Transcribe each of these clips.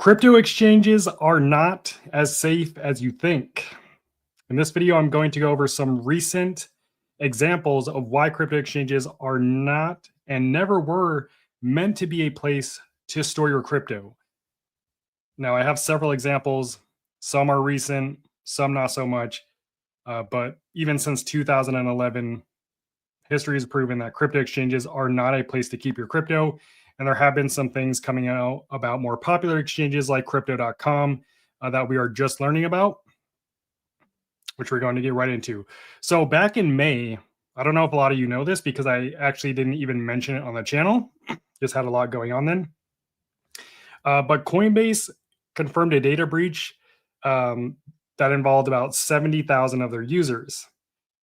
Crypto exchanges are not as safe as you think. In this video, I'm going to go over some recent examples of why crypto exchanges are not and never were meant to be a place to store your crypto. Now, I have several examples. Some are recent, some not so much. But even since 2011, history has proven that crypto exchanges are not a place to keep your crypto. And there have been some things coming out about more popular exchanges like crypto.com that we are just learning about, which we're going to get right into. So back in May, I don't know if a lot of you know this because I actually didn't even mention it on the channel. Just had a lot going on then. But Coinbase confirmed a data breach that involved about 70,000 of their users.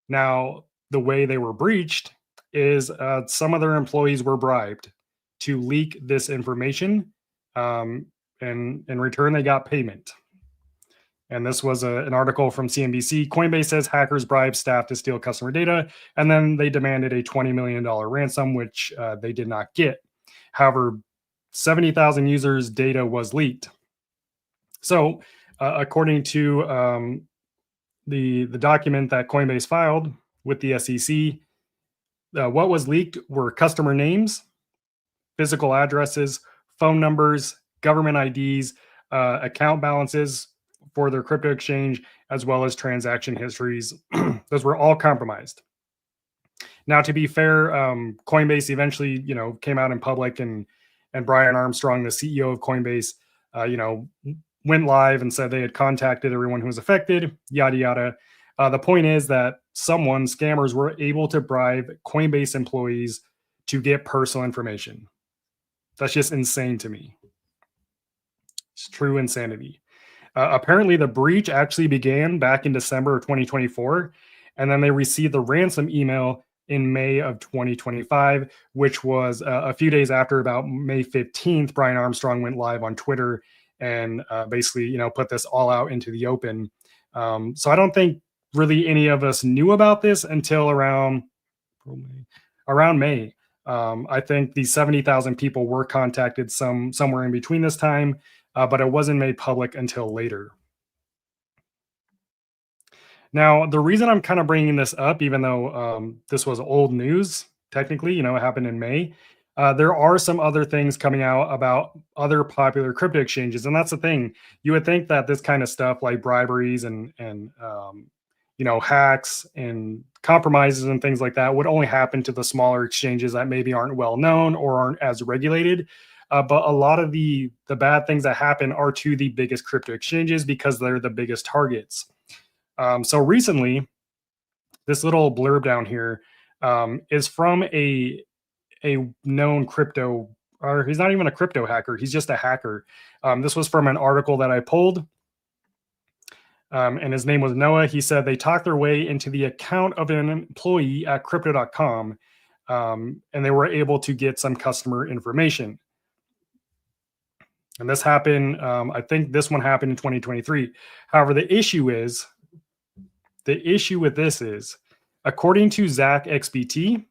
Now, the way they were breached is some of their employees were bribed to leak this information, and in return, they got payment. And this was an article from CNBC. Coinbase says hackers bribed staff to steal customer data, and then they demanded a $20 million ransom, which they did not get. However, 70,000 users' data was leaked. So, according to the document that Coinbase filed with the SEC, what was leaked were customer names, physical addresses, phone numbers, government IDs, account balances for their crypto exchange, as well as transaction histories. Those were all compromised. Now, to be fair, Coinbase eventually, came out in public, and Brian Armstrong, the CEO of Coinbase, went live and said they had contacted everyone who was affected, yada, yada. The point is that scammers were able to bribe Coinbase employees to get personal information. That's just insane to me. It's true insanity. Apparently, the breach actually began back in December of 2024, and then they received the ransom email in May of 2025, which was a few days after, about May 15th, Brian Armstrong went live on Twitter and basically, put this all out into the open. So I don't think really any of us knew about this until around May. I think the 70,000 people were contacted somewhere in between this time, but it wasn't made public until later. Now, the reason I'm kind of bringing this up, even though this was old news, technically, it happened in May, there are some other things coming out about other popular crypto exchanges. And that's the thing. You would think that this kind of stuff like briberies and hacks and compromises and things like that would only happen to the smaller exchanges that maybe aren't well known or aren't as regulated. But a lot of the bad things that happen are to the biggest crypto exchanges because they're the biggest targets. So recently, this little blurb down here is from a known crypto, or he's not even a crypto hacker. He's just a hacker. This was from an article that I pulled. And his name was Noah. He said they talked their way into the account of an employee at crypto.com, and they were able to get some customer information. And this happened, I think this one happened in 2023. However, the issue with this is, according to Zach XBT,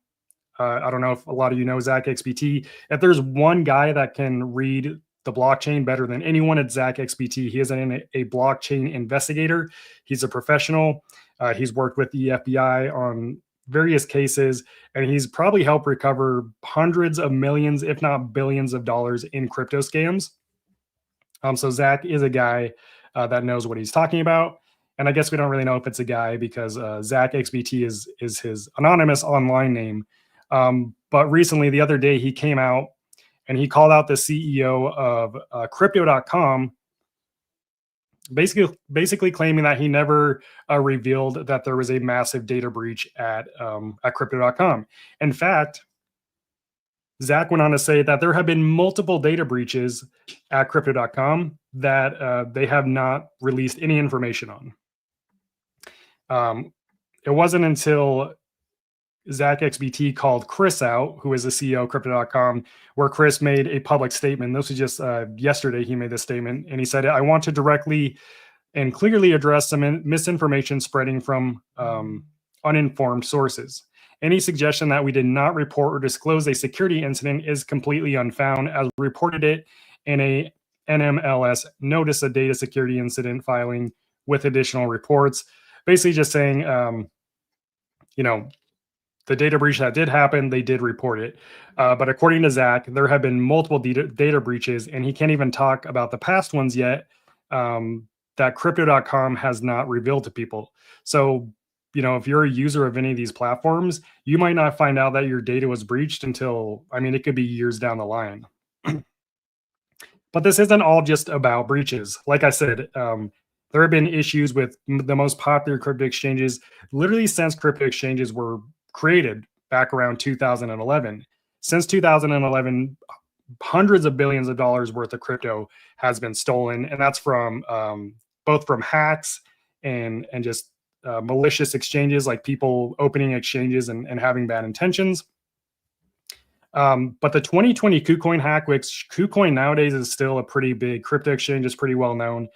I don't know if a lot of you know Zach XBT, if there's one guy that can read the blockchain better than anyone, at Zach XBT. He is a blockchain investigator. He's a professional. He's worked with the FBI on various cases, and he's probably helped recover hundreds of millions, if not billions of dollars in crypto scams. So Zach is a guy that knows what he's talking about. And I guess we don't really know if it's a guy because Zach XBT is his anonymous online name. But recently, the other day, he came out and he called out the CEO of crypto.com, basically claiming that he never revealed that there was a massive data breach at crypto.com. In fact, Zach went on to say that there have been multiple data breaches at crypto.com that they have not released any information on. It wasn't until Zach XBT called Chris out, who is the CEO of crypto.com, where Chris made a public statement. This was just yesterday he made this statement, and he said, I want to directly and clearly address some misinformation spreading from uninformed sources. Any suggestion that we did not report or disclose a security incident is completely unfounded, as we reported it in NMLS notice a data security incident filing with additional reports. Basically, just saying, you know, the data breach that did happen, they did report it. But according to Zach, there have been multiple data breaches, and he can't even talk about the past ones yet that crypto.com has not revealed to people. So, if you're a user of any of these platforms, you might not find out that your data was breached until, it could be years down the line. But this isn't all just about breaches. Like I said, there have been issues with the most popular crypto exchanges literally since crypto exchanges were created back around 2011. Since 2011, hundreds of billions of dollars worth of crypto has been stolen, and that's from both from hacks and just malicious exchanges, like people opening exchanges and having bad intentions. But the 2020 Kucoin hack, which Kucoin nowadays is still a pretty big crypto exchange, is pretty well known.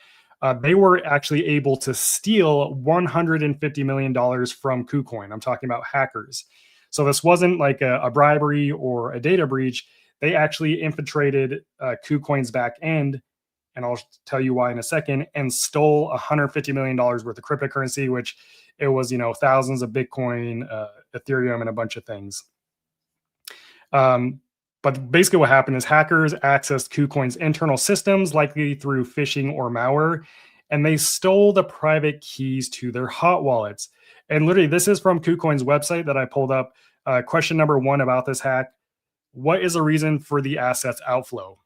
They were actually able to steal $150 million from Kucoin. I'm talking about hackers. So this wasn't like a bribery or a data breach. They actually infiltrated Kucoin's back end, and I'll tell you why in a second, and stole $150 million worth of cryptocurrency, which it was, thousands of Bitcoin, Ethereum, and a bunch of things. But basically what happened is hackers accessed Kucoin's internal systems, likely through phishing or malware, and they stole the private keys to their hot wallets. And literally, this is from Kucoin's website that I pulled up. Question number 1 about this hack: what is the reason for the assets outflow?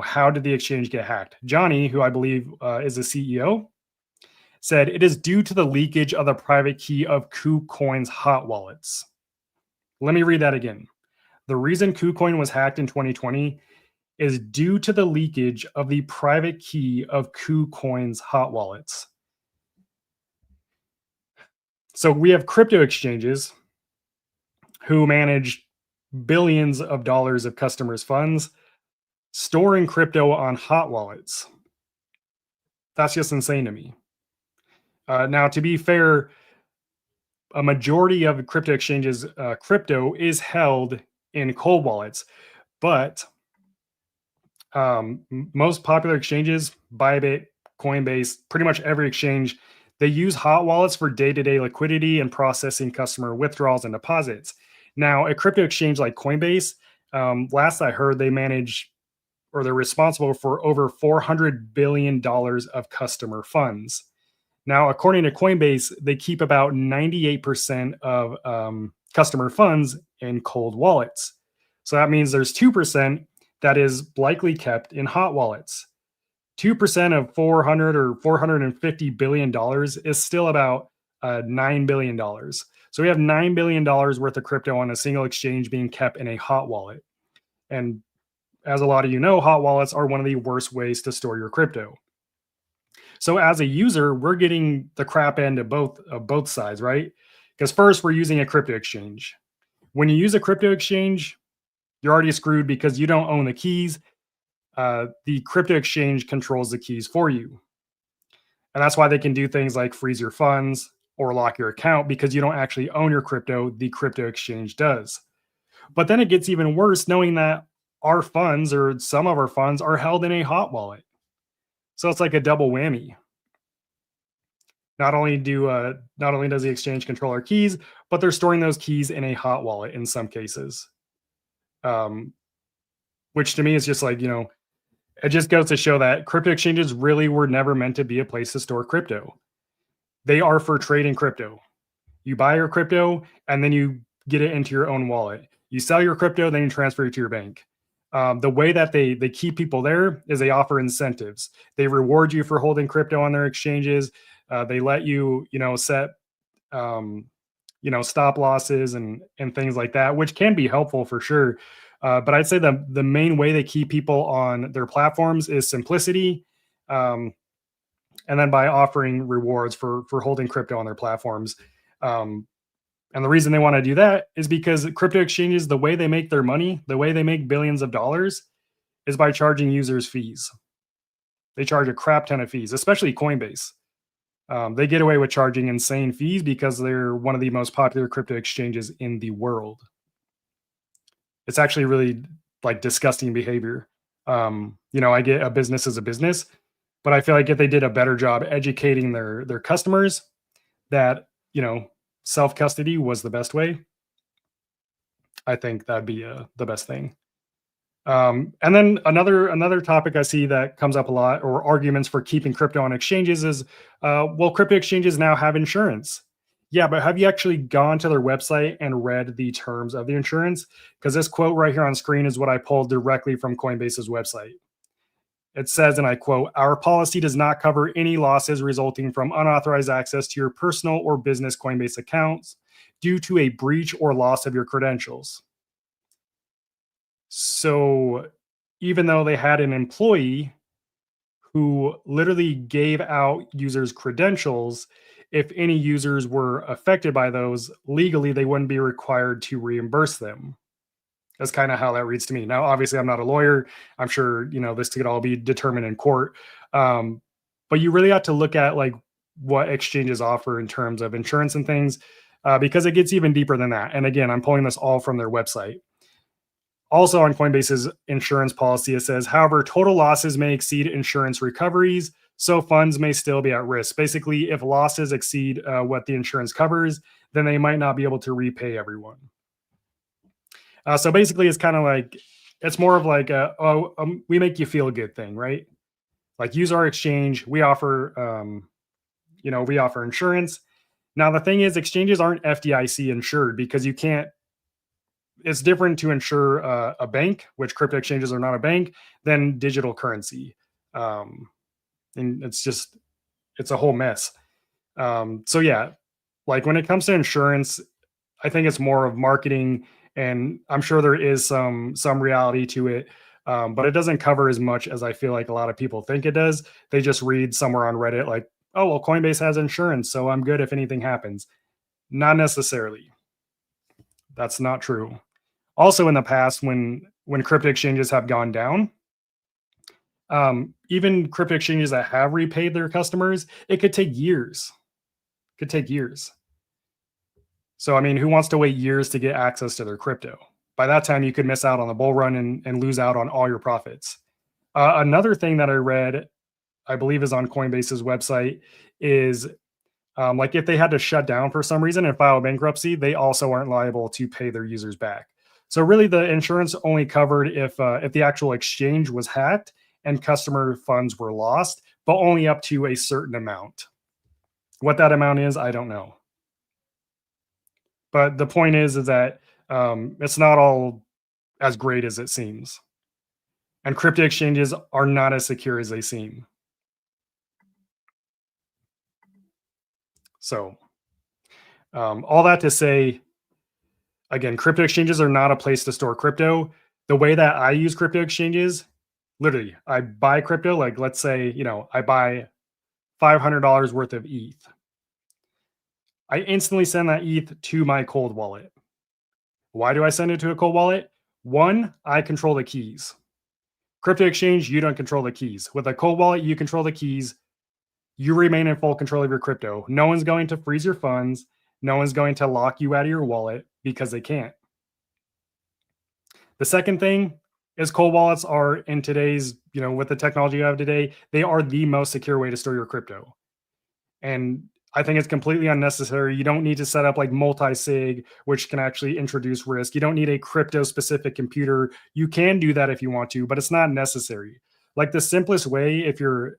How did the exchange get hacked? Johnny, who I believe is the CEO, said it is due to the leakage of the private key of Kucoin's hot wallets. Let me read that again. The reason Kucoin was hacked in 2020 is due to the leakage of the private key of Kucoin's hot wallets. So we have crypto exchanges who manage billions of dollars of customers' funds storing crypto on hot wallets. That's just insane to me. Now, to be fair, a majority of crypto exchanges, crypto is held in cold wallets, but most popular exchanges, Bybit, Coinbase, pretty much every exchange, they use hot wallets for day-to-day liquidity and processing customer withdrawals and deposits. Now, a crypto exchange like Coinbase, last I heard, they manage, or they're responsible for, over $400 billion of customer funds. Now, according to Coinbase, they keep about 98% of customer funds in cold wallets. So that means there's 2% that is likely kept in hot wallets. 2% of 400 or $450 billion is still about $9 billion. So we have $9 billion worth of crypto on a single exchange being kept in a hot wallet. And as a lot of you know, hot wallets are one of the worst ways to store your crypto. So as a user, we're getting the crap end of both sides, right? Because first, we're using a crypto exchange. When you use a crypto exchange, you're already screwed because you don't own the keys. The crypto exchange controls the keys for you. And that's why they can do things like freeze your funds or lock your account, because you don't actually own your crypto. The crypto exchange does. But then it gets even worse knowing that our funds, or some of our funds, are held in a hot wallet. So it's like a double whammy. Not only does the exchange control our keys, but they're storing those keys in a hot wallet in some cases. Which to me is just like, it just goes to show that crypto exchanges really were never meant to be a place to store crypto. They are for trading crypto. You buy your crypto and then you get it into your own wallet. You sell your crypto, then you transfer it to your bank. The way that they keep people there is they offer incentives. They reward you for holding crypto on their exchanges. They let you, set, stop losses and things like that, which can be helpful for sure. But I'd say the main way they keep people on their platforms is simplicity, and then by offering rewards for holding crypto on their platforms. And the reason they want to do that is because crypto exchanges, the way they make their money, the way they make billions of dollars, is by charging users fees. They charge a crap ton of fees, especially Coinbase. They get away with charging insane fees because they're one of the most popular crypto exchanges in the world. It's actually really like disgusting behavior. I get a business is a business, but I feel like if they did a better job educating their customers that, self custody was the best way, I think that'd be the best thing. And then another topic I see that comes up a lot, or arguments for keeping crypto on exchanges, is, well, crypto exchanges now have insurance. Yeah, but have you actually gone to their website and read the terms of the insurance? Because this quote right here on screen is what I pulled directly from Coinbase's website. It says, and I quote, "Our policy does not cover any losses resulting from unauthorized access to your personal or business Coinbase accounts due to a breach or loss of your credentials." So even though they had an employee who literally gave out users' credentials, if any users were affected by those, legally they wouldn't be required to reimburse them. That's kind of how that reads to me. Now, obviously, I'm not a lawyer. I'm sure this could all be determined in court. Um, but you really have to look at like what exchanges offer in terms of insurance and things, because it gets even deeper than that. And again, I'm pulling this all from their website. Also on Coinbase's insurance policy, it says, however, total losses may exceed insurance recoveries, so funds may still be at risk. Basically, if losses exceed what the insurance covers, then they might not be able to repay everyone. So basically, it's kind of like, it's more of like we make you feel good thing, right? Like, use our exchange. We offer insurance. Now the thing is, exchanges aren't FDIC insured because you can't. It's different to insure a bank, which crypto exchanges are not a bank, than digital currency, um, and it's a whole mess. So yeah, like when it comes to insurance, I think it's more of marketing, and I'm sure there is some reality to it, but it doesn't cover as much as I feel like a lot of people think it does. They just read somewhere on Reddit like, "Oh well, Coinbase has insurance, so I'm good if anything happens." Not necessarily. That's not true. Also, in the past, when crypto exchanges have gone down, even crypto exchanges that have repaid their customers, it could take years. Could take years. So, I mean, who wants to wait years to get access to their crypto? By that time, you could miss out on the bull run and lose out on all your profits. Another thing that I read, I believe, is on Coinbase's website, is like if they had to shut down for some reason and file bankruptcy, they also aren't liable to pay their users back. So really, the insurance only covered if the actual exchange was hacked and customer funds were lost, but only up to a certain amount. What that amount is, I don't know. But the point is that it's not all as great as it seems, and crypto exchanges are not as secure as they seem. So, all that to say, again, crypto exchanges are not a place to store crypto. The way that I use crypto exchanges, literally, I buy crypto. Like, let's say, I buy $500 worth of ETH. I instantly send that ETH to my cold wallet. Why do I send it to a cold wallet? One, I control the keys. Crypto exchange, you don't control the keys. With a cold wallet, you control the keys. You remain in full control of your crypto. No one's going to freeze your funds. No one's going to lock you out of your wallet because they can't. The second thing is cold wallets are, in today's, with the technology you have today, they are the most secure way to store your crypto. And I think it's completely unnecessary. You don't need to set up like multi-sig, which can actually introduce risk. You don't need a crypto specific computer. You can do that if you want to, but it's not necessary. Like the simplest way, if you're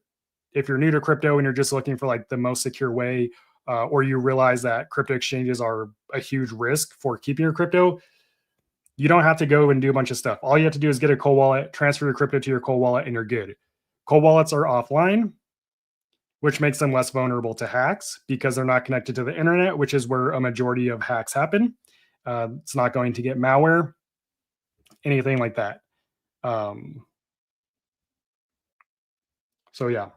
new to crypto and you're just looking for like the most secure way, or you realize that crypto exchanges are a huge risk for keeping your crypto, you don't have to go and do a bunch of stuff. All you have to do is get a cold wallet, transfer your crypto to your cold wallet, and you're good. Cold wallets are offline, which makes them less vulnerable to hacks because they're not connected to the internet, which is where a majority of hacks happen. It's not going to get malware, anything like that. So yeah,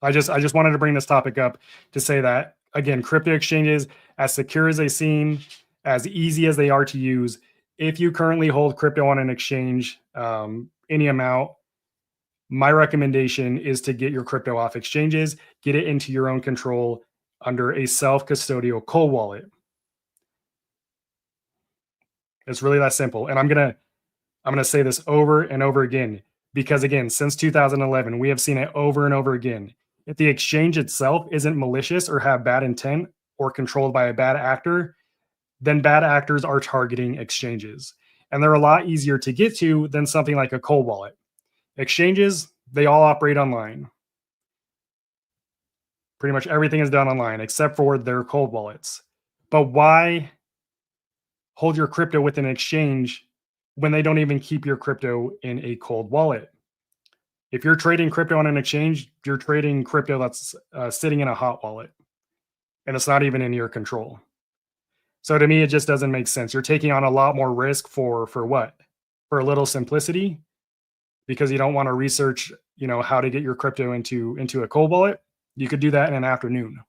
I just wanted to bring this topic up to say that, again, crypto exchanges, as secure as they seem, as easy as they are to use, if you currently hold crypto on an exchange, any amount, my recommendation is to get your crypto off exchanges, get it into your own control under a self-custodial cold wallet. It's really that simple. And I'm going to say this over and over again because, again, since 2011, we have seen it over and over again. If the exchange itself isn't malicious or have bad intent or controlled by a bad actor, then bad actors are targeting exchanges. And they're a lot easier to get to than something like a cold wallet. Exchanges, they all operate online. Pretty much everything is done online except for their cold wallets. But why hold your crypto with an exchange when they don't even keep your crypto in a cold wallet? If you're trading crypto on an exchange, you're trading crypto that's sitting in a hot wallet and it's not even in your control. So to me, it just doesn't make sense. You're taking on a lot more risk for what? For a little simplicity because you don't want to research, how to get your crypto into a cold wallet. You could do that in an afternoon.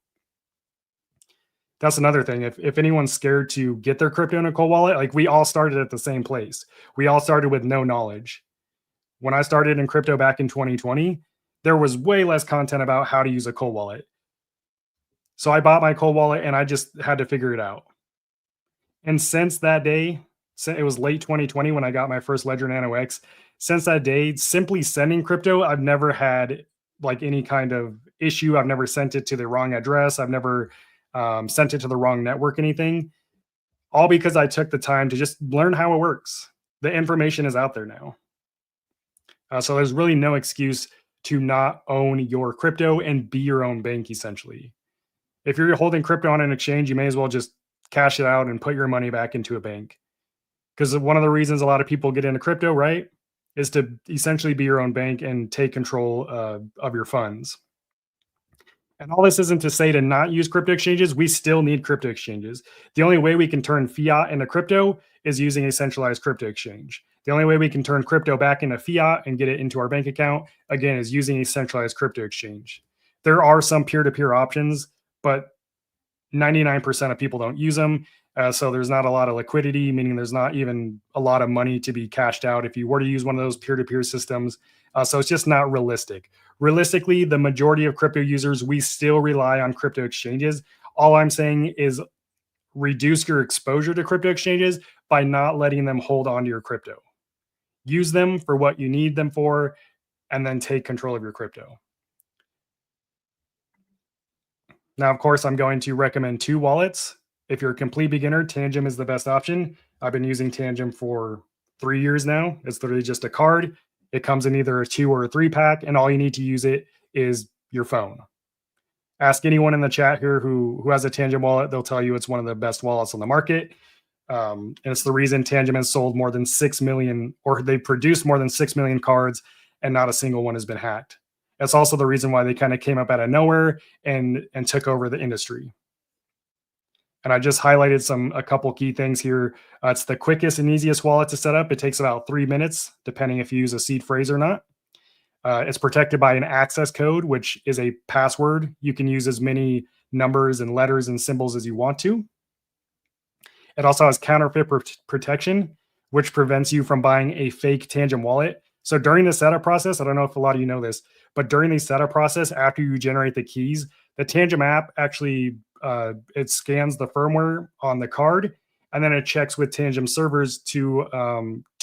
That's another thing. If anyone's scared to get their crypto in a cold wallet, like we all started at the same place. We all started with no knowledge. When I started in crypto back in 2020, there was way less content about how to use a cold wallet. So I bought my cold wallet and I just had to figure it out. And since that day, it was late 2020 when I got my first Ledger Nano X. Since that day, simply sending crypto, I've never had like any kind of issue. I've never sent it to the wrong address. I've never sent it to the wrong network, anything. All because I took the time to just learn how it works. The information is out there now. So there's really no excuse to not own your crypto and be your own bank, essentially. If you're holding crypto on an exchange, you may as well just cash it out and put your money back into a bank. Because one of the reasons a lot of people get into crypto, right, is to essentially be your own bank and take control of your funds. And all this isn't to say to not use crypto exchanges. We still need crypto exchanges. The only way we can turn fiat into crypto is using a centralized crypto exchange. The only way we can turn crypto back into fiat and get it into our bank account, again, is using a centralized crypto exchange. There are some peer-to-peer options, but 99% of people don't use them. So there's not a lot of liquidity, meaning there's not even a lot of money to be cashed out if you were to use one of those peer-to-peer systems. So it's just not realistic. Realistically, the majority of crypto users, we still rely on crypto exchanges. All I'm saying is reduce your exposure to crypto exchanges by not letting them hold on to your crypto. Use them for what you need them for, and then take control of your crypto. Now, of course, I'm going to recommend two wallets. If you're a complete beginner, Tangem is the best option. I've been using Tangem for 3 years now. It's literally just a card. It comes in either a 2 or a 3 pack, and all you need to use it is your phone. Ask anyone in the chat here who has a Tangem wallet. They'll tell you it's one of the best wallets on the market. And it's the reason Tangem has sold more than 6 million, or they produced more than 6 million cards, and not a single one has been hacked. That's also the reason why they kind of came up out of nowhere and took over the industry. And I just highlighted a couple key things here. It's the quickest and easiest wallet to set up. It takes about 3 minutes, depending if you use a seed phrase or not. It's protected by an access code, which is a password. You can use as many numbers and letters and symbols as you want to. It also has counterfeit protection, which prevents you from buying a fake Tangem wallet. So during the setup process, I don't know if a lot of you know this, but during the setup process, after you generate the keys, the Tangem app actually it scans the firmware on the card, and then it checks with Tangem servers to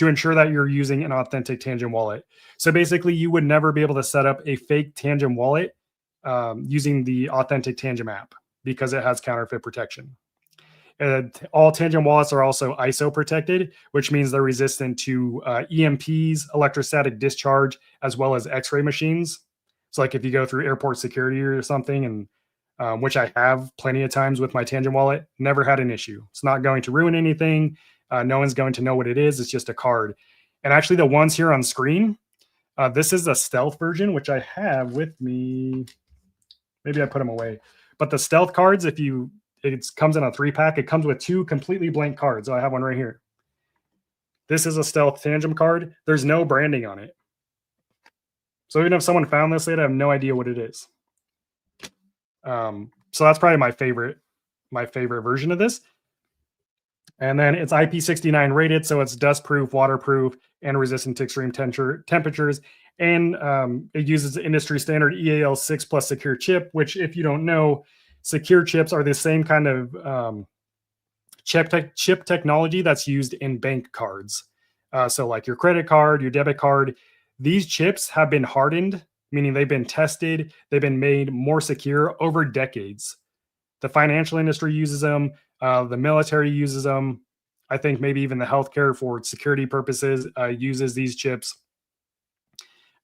ensure that you're using an authentic Tangem wallet. So basically, you would never be able to set up a fake Tangem wallet using the authentic Tangem app because it has counterfeit protection. All Tangem wallets are also ISO protected, which means they're resistant to EMPs, electrostatic discharge, as well as X-ray machines. So like if you go through airport security or something, and which I have plenty of times with my Tangem wallet, never had an issue. It's not going to ruin anything. No one's going to know what it is. It's just a card. And actually the ones here on screen, this is a stealth version, which I have with me. Maybe I put them away. But the stealth cards, it comes in a 3-pack. It comes with 2 completely blank cards. So I have one right here. This is a stealth Tangem card. There's no branding on it. So even if someone found this, they'd have no idea what it is. So that's probably my favorite version of this. And then it's IP69 rated, so it's dust-proof, waterproof, and resistant to extreme temperatures. And it uses the industry standard EAL6 plus secure chip, which, if you don't know, secure chips are the same kind of chip technology that's used in bank cards. So like your credit card, your debit card, these chips have been hardened, meaning they've been tested, they've been made more secure over decades. The financial industry uses them, the military uses them. I think maybe even the healthcare for security purposes uses these chips.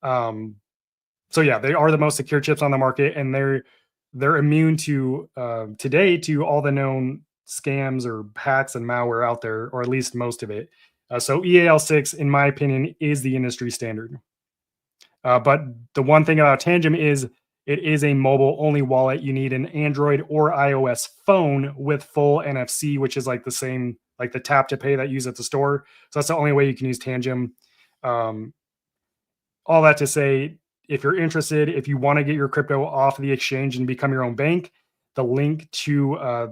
Um, so yeah, they are the most secure chips on the market, and they're immune to today to all the known scams or hacks and malware out there, or at least most of it. So EAL6, in my opinion, is the industry standard. But the one thing about Tangem is it is a mobile only wallet. You need an Android or iOS phone with full NFC, which is like the same, like the tap to pay that you use at the store. So that's the only way you can use Tangem. Um, all that to say, if you're interested, if you want to get your crypto off the exchange and become your own bank, the link to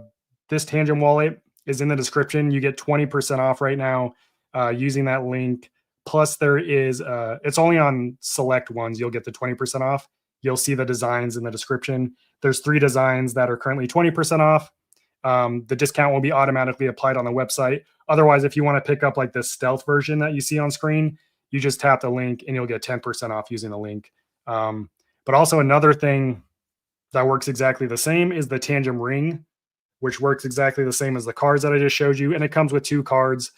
this Tangem wallet is in the description. You get 20% off right now using that link. Plus, there is, it's only on select ones. You'll get the 20% off. You'll see the designs in the description. There's 3 designs that are currently 20% off. The discount will be automatically applied on the website. Otherwise, if you want to pick up like the stealth version that you see on screen, you just tap the link and you'll get 10% off using the link. But also another thing that works exactly the same is the Tangem Ring, which works exactly the same as the cards that I just showed you. And it comes with 2 cards.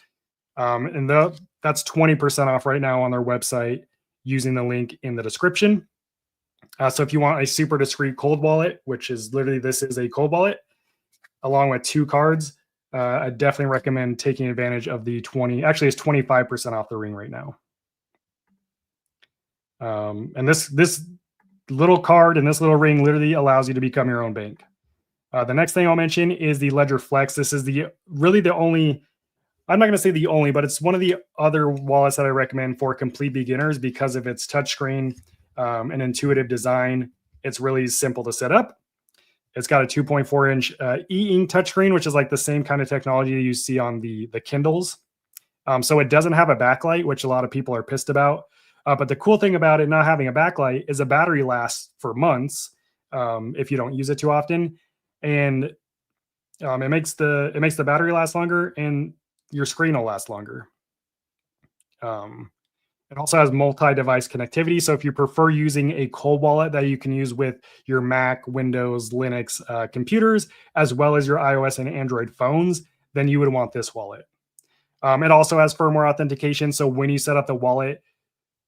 That's 20% off right now on their website using the link in the description. So if you want a super discreet cold wallet, which is literally, this is a cold wallet, along with 2 cards, I definitely recommend taking advantage of the 20, actually it's 25% off the ring right now. And this little card and this little ring literally allows you to become your own bank. The next thing I'll mention is the Ledger Flex. This is really the only, I'm not going to say the only, but it's one of the other wallets that I recommend for complete beginners because of its touchscreen and intuitive design. It's really simple to set up. It's got a 2.4-inch e-ink touchscreen, which is like the same kind of technology you see on the Kindles. So it doesn't have a backlight, which a lot of people are pissed about. But the cool thing about it not having a backlight is the battery lasts for months if you don't use it too often, and it makes the battery last longer, and your screen will last longer. It also has multi-device connectivity, so if you prefer using a cold wallet that you can use with your Mac, Windows, Linux computers, as well as your iOS and Android phones, then you would want this wallet. It also has firmware authentication, so when you set up the wallet,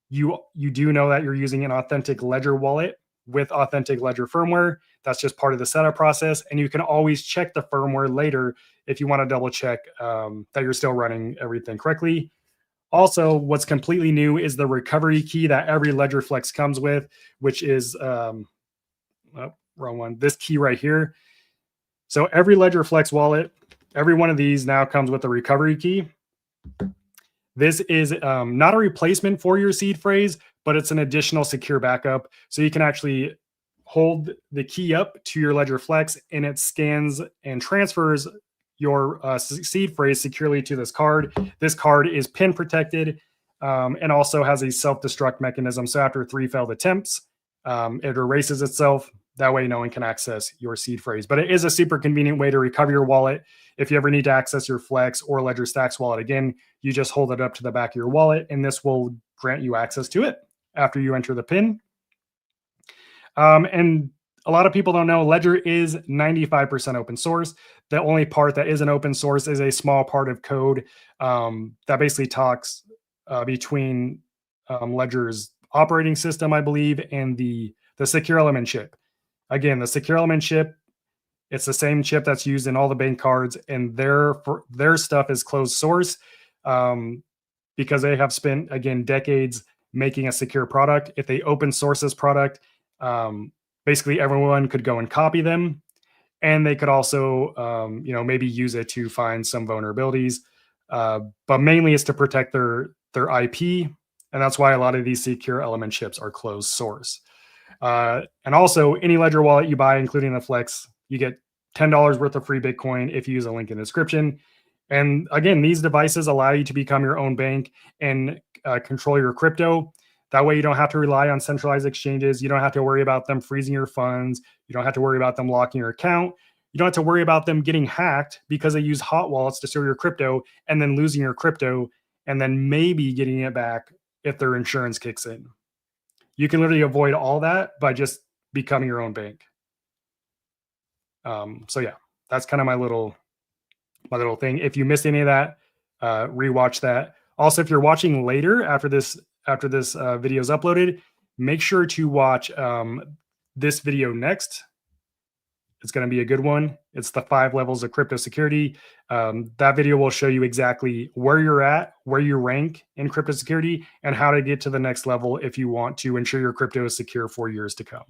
you do know that you're using an authentic Ledger wallet with authentic Ledger firmware. That's just part of the setup process, and you can always check the firmware later if you want to double check that you're still running everything correctly. Also, what's completely new is the recovery key that every Ledger Flex comes with, which is wrong one. This key right here. So every Ledger Flex wallet, every one of these now comes with a recovery key. This is not a replacement for your seed phrase, but it's an additional secure backup. So you can actually hold the key up to your Ledger Flex, and it scans and transfers your seed phrase securely to this card. This card is pin protected and also has a self-destruct mechanism. So after 3 failed attempts, it erases itself. That way no one can access your seed phrase. But it is a super convenient way to recover your wallet. If you ever need to access your Flex or Ledger Stacks wallet again, you just hold it up to the back of your wallet, and this will grant you access to it after you enter the PIN. And a lot of people don't know Ledger is 95% open source. The only part that isn't open source is a small part of code that basically talks between Ledger's operating system, I believe, and the secure element chip. Again, the secure element chip, it's the same chip that's used in all the bank cards, and their stuff is closed source because they have spent, again, decades making a secure product. If they open source this product, basically everyone could go and copy them, and they could also, maybe use it to find some vulnerabilities. But mainly it's to protect their IP, and that's why a lot of these secure element chips are closed source. And also, any Ledger wallet you buy, including the Flex, you get $10 worth of free Bitcoin if you use a link in the description. And again, these devices allow you to become your own bank and control your crypto. That way you don't have to rely on centralized exchanges. You don't have to worry about them freezing your funds. You don't have to worry about them locking your account. You don't have to worry about them getting hacked because they use hot wallets to store your crypto and then losing your crypto and then maybe getting it back if their insurance kicks in. You can literally avoid all that by just becoming your own bank. So yeah, that's kind of my little thing. If you missed any of that, rewatch that. Also, if you're watching later after this video is uploaded, make sure to watch this video next. It's going to be a good one. It's the 5 levels of crypto security. That video will show you exactly where you're at, where you rank in crypto security, and how to get to the next level if you want to ensure your crypto is secure for years to come.